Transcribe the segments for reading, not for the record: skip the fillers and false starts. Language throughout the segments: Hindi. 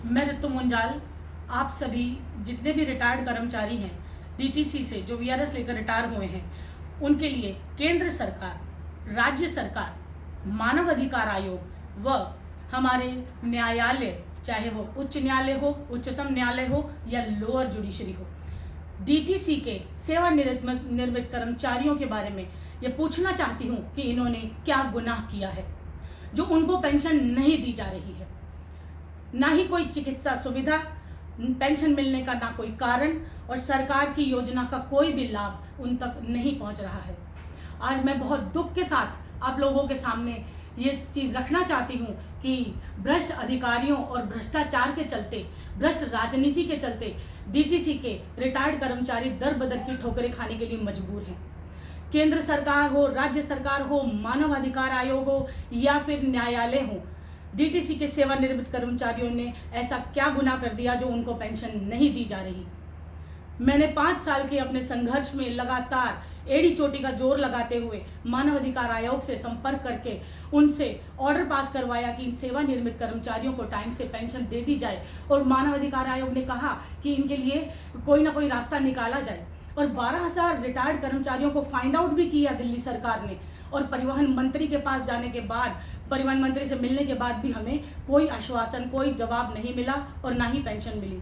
मैं ऋतु मुंजाल आप सभी जितने भी रिटायर्ड कर्मचारी हैं डीटीसी से जो वीआरएस लेकर रिटायर हुए हैं उनके लिए केंद्र सरकार, राज्य सरकार, मानव अधिकार आयोग व हमारे न्यायालय, चाहे वो उच्च न्यायालय हो, उच्चतम न्यायालय हो या लोअर जुडिशरी हो, डीटीसी के सेवानिवृत्त कर्मचारियों के बारे में ये पूछना चाहती हूँ कि इन्होंने क्या गुनाह किया है जो उनको पेंशन नहीं दी जा रही है। ना ही कोई चिकित्सा सुविधा, पेंशन मिलने का ना कोई कारण और सरकार की योजना का कोई भी लाभ उन तक नहीं पहुंच रहा है। आज मैं बहुत दुख के साथ आप लोगों के सामने ये चीज़ रखना चाहती हूँ कि भ्रष्ट अधिकारियों और भ्रष्टाचार के चलते, भ्रष्ट राजनीति के चलते डीटीसी के रिटायर्ड कर्मचारी दर बदर की ठोकरें खाने के लिए मजबूर हैं। केंद्र सरकार हो, राज्य सरकार हो, मानव अधिकार आयोग हो या फिर न्यायालय हो, डीटीसी के सेवानिवृत्त कर्मचारियों ने ऐसा क्या गुनाह कर दिया जो उनको पेंशन नहीं दी जा रही। मैंने 5 साल के अपने संघर्ष में लगातार एड़ी चोटी का जोर लगाते हुए मानव अधिकार आयोग से संपर्क करके उनसे ऑर्डर पास करवाया कि इन सेवानिवृत्त कर्मचारियों को टाइम से पेंशन दे दी जाए और मानव अधिकार आयोग ने कहा कि इनके लिए कोई ना कोई रास्ता निकाला जाए। और 12,000 रिटायर्ड कर्मचारियों को फाइंड आउट भी किया दिल्ली सरकार ने और परिवहन मंत्री के पास जाने के बाद, परिवहन मंत्री से मिलने के बाद भी हमें कोई आश्वासन, कोई जवाब नहीं मिला और ना ही पेंशन मिली।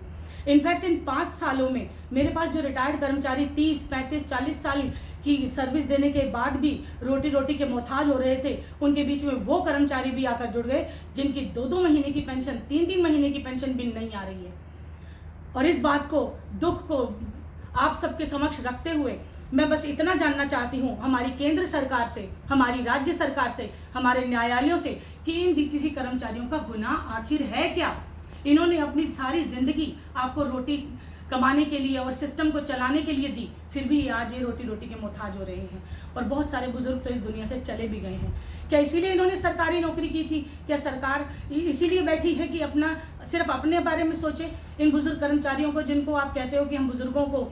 इनफैक्ट इन 5 सालों में मेरे पास जो रिटायर्ड कर्मचारी 30, 35, 40 साल की सर्विस देने के बाद भी रोटी रोटी के मोहताज हो रहे थे, उनके बीच में वो कर्मचारी भी आकर जुड़ गए जिनकी 2-2 महीने की पेंशन, 3-3 महीने की पेंशन भी नहीं आ रही है। और इस बात को, दुख को आप सबके समक्ष रखते हुए मैं बस इतना जानना चाहती हूँ हमारी केंद्र सरकार से, हमारी राज्य सरकार से, हमारे न्यायालयों से कि इन डीटीसी कर्मचारियों का गुनाह आखिर है क्या। इन्होंने अपनी सारी जिंदगी आपको रोटी कमाने के लिए और सिस्टम को चलाने के लिए दी, फिर भी आज ये रोटी रोटी के मोहताज हो रहे हैं और बहुत सारे बुजुर्ग तो इस दुनिया से चले भी गए हैं। क्या इसीलिए इन्होंने सरकारी नौकरी की थी? क्या सरकार इसीलिए बैठी है कि अपना, सिर्फ अपने बारे में सोचे? इन बुजुर्ग कर्मचारियों को, जिनको आप कहते हो कि हम बुजुर्गों को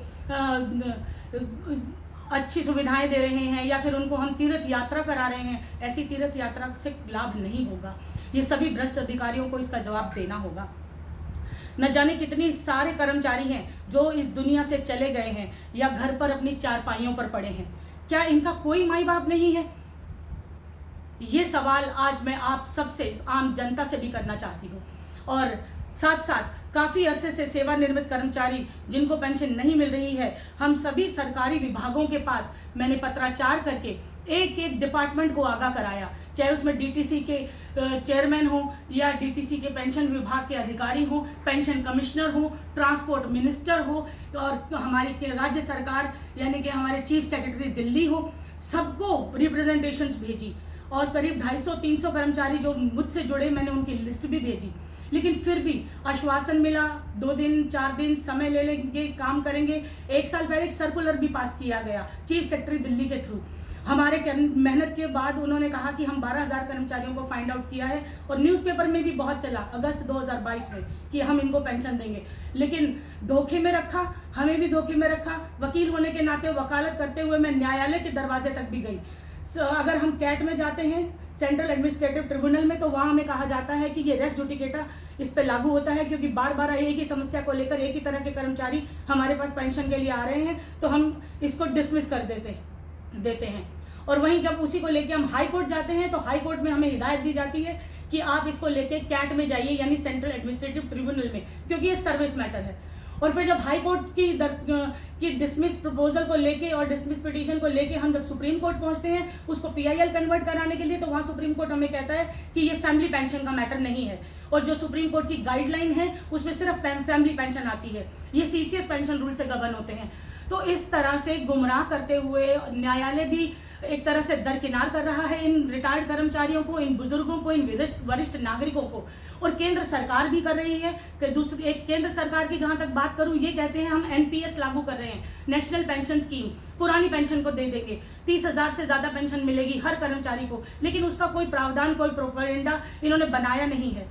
अच्छी सुविधाएं दे रहे हैं या फिर उनको हम तीर्थ यात्रा करा रहे हैं, ऐसी तीर्थ यात्रा से लाभ नहीं होगा। ये सभी भ्रष्ट अधिकारियों को इसका जवाब देना होगा। न जाने कितनी सारे कर्मचारी हैं जो इस दुनिया से चले गए हैं या घर पर अपनी चारपाइयों पर पड़े हैं। क्या इनका कोई माई बाप नहीं है? ये सवाल आज मैं आप सबसे, आम जनता से भी करना चाहती हूँ। और साथ साथ काफ़ी अरसे से सेवानिवृत्त कर्मचारी जिनको पेंशन नहीं मिल रही है, हम सभी सरकारी विभागों के पास मैंने पत्राचार करके एक एक डिपार्टमेंट को आगाह कराया, चाहे उसमें डीटीसी के चेयरमैन हो या डीटीसी के पेंशन विभाग के अधिकारी हो, पेंशन कमिश्नर हो, ट्रांसपोर्ट मिनिस्टर हो और हमारी राज्य सरकार यानी कि हमारे चीफ सेक्रेटरी दिल्ली हो, सबको रिप्रेजेंटेशंस भेजी और करीब 250-300 कर्मचारी जो मुझसे जुड़े, मैंने उनकी लिस्ट भी भेजी। लेकिन फिर भी आश्वासन मिला 2 दिन 4 दिन समय ले लेंगे, काम करेंगे। 1 साल पहले एक सर्कुलर भी पास किया गया चीफ सेक्रेटरी दिल्ली के थ्रू। हमारे मेहनत के बाद उन्होंने कहा कि हम 12,000 कर्मचारियों को फाइंड आउट किया है और न्यूज़पेपर में भी बहुत चला अगस्त 2022 में कि हम इनको पेंशन देंगे। लेकिन धोखे में रखा, हमें भी धोखे में रखा। वकील होने के नाते वकालत करते हुए मैं न्यायालय के दरवाजे तक भी गई। अगर हम कैट में जाते हैं, सेंट्रल एडमिनिस्ट्रेटिव ट्रिब्यूनल में, तो वहाँ हमें कहा जाता है कि ये रेस जुडिकेटा इस पर लागू होता है क्योंकि बार बार एक ही समस्या को लेकर एक ही तरह के कर्मचारी हमारे पास पेंशन के लिए आ रहे हैं, तो हम इसको डिसमिस कर देते हैं। और वहीं जब उसी को लेके हम हाई कोर्ट जाते हैं तो हाई कोर्ट में हमें हिदायत दी जाती है कि आप इसको लेके कैट में जाइए, यानी सेंट्रल एडमिनिस्ट्रेटिव ट्रिब्यूनल में, क्योंकि ये सर्विस मैटर है। और फिर जब हाई कोर्ट की डिसमिस प्रपोजल को लेके और डिसमिस पिटीशन को लेके हम जब सुप्रीम कोर्ट पहुंचते हैं उसको पीआईएल कन्वर्ट कराने के लिए, तो वहाँ सुप्रीम कोर्ट हमें कहता है कि ये फैमिली पेंशन का मैटर नहीं है और जो सुप्रीम कोर्ट की गाइडलाइन है उसमें सिर्फ फैमिली पेंशन आती है, ये सीसीएस पेंशन रूल से गवर्न होते हैं। तो इस तरह से गुमराह करते हुए न्यायालय भी एक तरह से दरकिनार कर रहा है इन रिटायर्ड कर्मचारियों को, इन बुजुर्गों को, इन वरिष्ठ नागरिकों को, और केंद्र सरकार भी कर रही है। दूसरी एक केंद्र सरकार की जहां तक बात करूं, ये कहते हैं हम एनपीएस लागू कर रहे हैं, नेशनल पेंशन स्कीम, पुरानी पेंशन को दे देंगे, 30,000 से ज़्यादा पेंशन मिलेगी हर कर्मचारी को, लेकिन उसका कोई प्रावधान, कोई प्रोपेगेंडा इन्होंने बनाया नहीं है।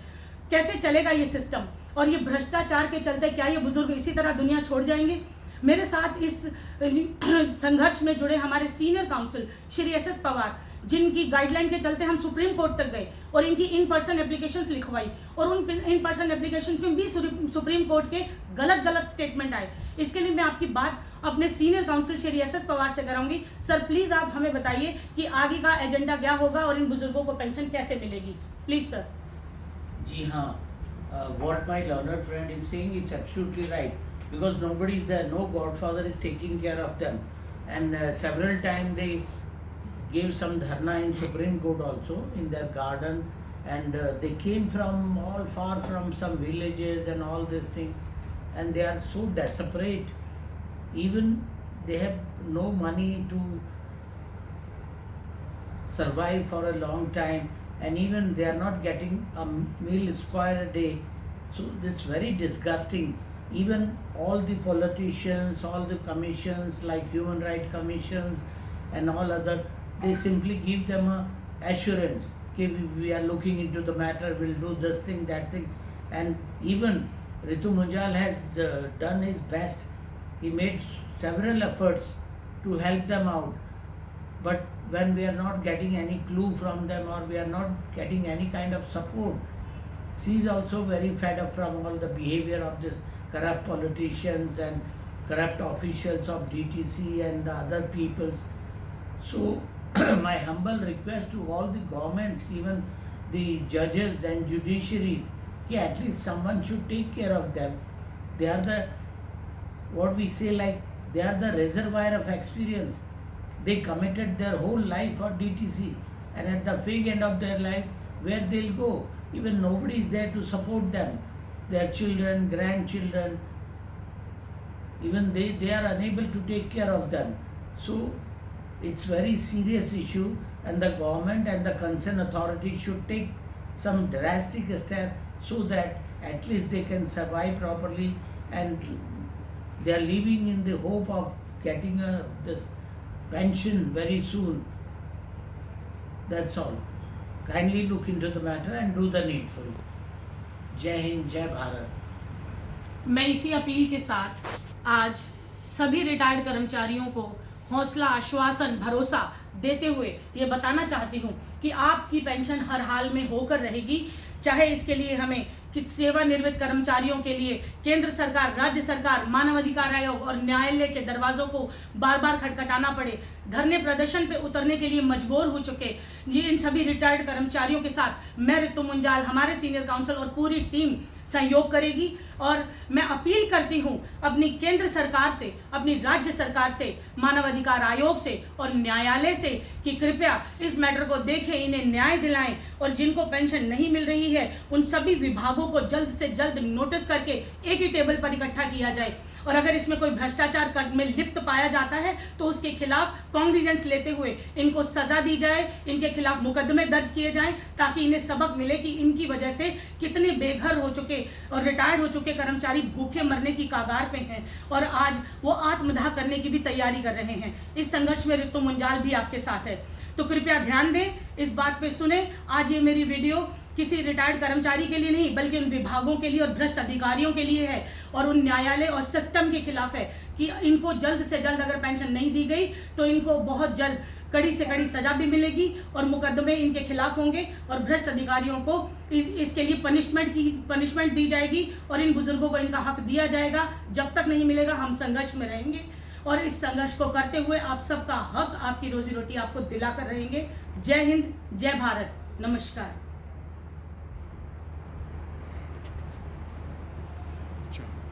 कैसे चलेगा ये सिस्टम? और ये भ्रष्टाचार के चलते क्या ये बुजुर्ग इसी तरह दुनिया छोड़ जाएंगे? मेरे साथ इस संघर्ष में जुड़े हमारे senior council Shri S Pawar, जिनकी गाइडलाइन के चलते हम सुप्रीम कोर्ट तक गए और इनकी इन पर्सन एप्लीकेशंस लिखवाई, और उन इन पर्सन एप्लीकेशन में भी सुप्रीम कोर्ट के गलत स्टेटमेंट आए। इसके लिए मैं आपकी बात अपने senior council Shri S Pawar से कराऊंगी। सर प्लीज़ आप हमें बताइए कि आगे का एजेंडा क्या होगा और इन बुजुर्गों को पेंशन कैसे मिलेगी, प्लीज़ सर। जी हाँ, what my learned friend is saying is absolutely right, because nobody is there, no godfather is taking care of them, and several times they gave some dharna in Supreme Court also in their garden, and they came from all far from some villages and all this thing, and they are so desperate, even they have no money to survive for a long time, and even they are not getting a meal square a day. So this is very disgusting. Even all the politicians, all the commissions like Human Rights Commissions and all other, they simply give them a assurance, okay, we are looking into the matter, we'll do this thing, that thing. And even Ritu Munjal has done his best. He made several efforts to help them out. But when we are not getting any clue from them, or we are not getting any kind of support, she is also very fed up from all the behavior of this corrupt politicians and corrupt officials of DTC and the other peoples. So my humble request to all the governments, even the judges and judiciary, at least someone should take care of them. They are the, what we say, like they are the reservoir of experience. They committed their whole life for DTC, and at the fag end of their life, where they'll go? Even nobody is there to support them. Their children, grandchildren, even they are unable to take care of them. So it's very serious issue, and the government and the concerned authorities should take some drastic step so that at least they can survive properly, and they are living in the hope of getting this pension very soon. That's all. Kindly look into the matter and do the needful. जय हिंद, जय भारत। मैं इसी अपील के साथ आज सभी रिटायर्ड कर्मचारियों को हौसला, आश्वासन, भरोसा देते हुए ये बताना चाहती हूँ कि आपकी पेंशन हर हाल में होकर रहेगी, चाहे इसके लिए हमें कि सेवानिवृत्त कर्मचारियों के लिए केंद्र सरकार, राज्य सरकार, मानवाधिकार आयोग और न्यायालय के दरवाजों को बार बार खटखटाना पड़े, धरने प्रदर्शन पे उतरने के लिए मजबूर हो चुके ये इन सभी रिटायर्ड कर्मचारियों के साथ मैं रितु मुंजाल, हमारे सीनियर काउंसिल और पूरी टीम सहयोग करेगी। और मैं अपील करती हूँ अपनी केंद्र सरकार से, अपनी राज्य सरकार से, मानवाधिकार आयोग से और न्यायालय से कि कृपया इस मैटर को देखें, इन्हें न्याय दिलाएं, और जिनको पेंशन नहीं मिल रही है उन सभी विभागों को जल्द से जल्द नोटिस करके एक ही टेबल पर इकट्ठा किया जाए, और अगर इसमें कोई भ्रष्टाचार में लिप्त पाया जाता है तो उसके खिलाफ कॉन्ग्निजेंस लेते हुए इनको सजा दी जाए, इनके खिलाफ मुकदमे दर्ज किए जाएं, ताकि इन्हें सबक मिले कि इनकी वजह से कितने बेघर हो चुके और रिटायर्ड हो चुके कर्मचारी भूखे मरने की कगार पे हैं और आज वो आत्मदाह करने की भी तैयारी कर रहे हैं। इस संघर्ष में रितु मुंजाल भी आपके साथ है, तो कृपया ध्यान दें, इस बात पे सुने। आज ये मेरी वीडियो किसी रिटायर्ड कर्मचारी के लिए नहीं बल्कि उन विभागों के लिए और भ्रष्ट अधिकारियों के लिए है, और उन न्यायालय और सिस्टम के खिलाफ है कि इनको जल्द से जल्द अगर पेंशन नहीं दी गई तो इनको बहुत जल्द कड़ी से कड़ी सजा भी मिलेगी और मुकदमे इनके खिलाफ होंगे और भ्रष्ट अधिकारियों को इसके लिए पनिशमेंट दी जाएगी और इन बुजुर्गों को इनका हक दिया जाएगा। जब तक नहीं मिलेगा हम संघर्ष में रहेंगे और इस संघर्ष को करते हुए आप सबका हक, आपकी रोजी रोटी आपको दिलाकर रहेंगे। जय हिंद, जय भारत, नमस्कार।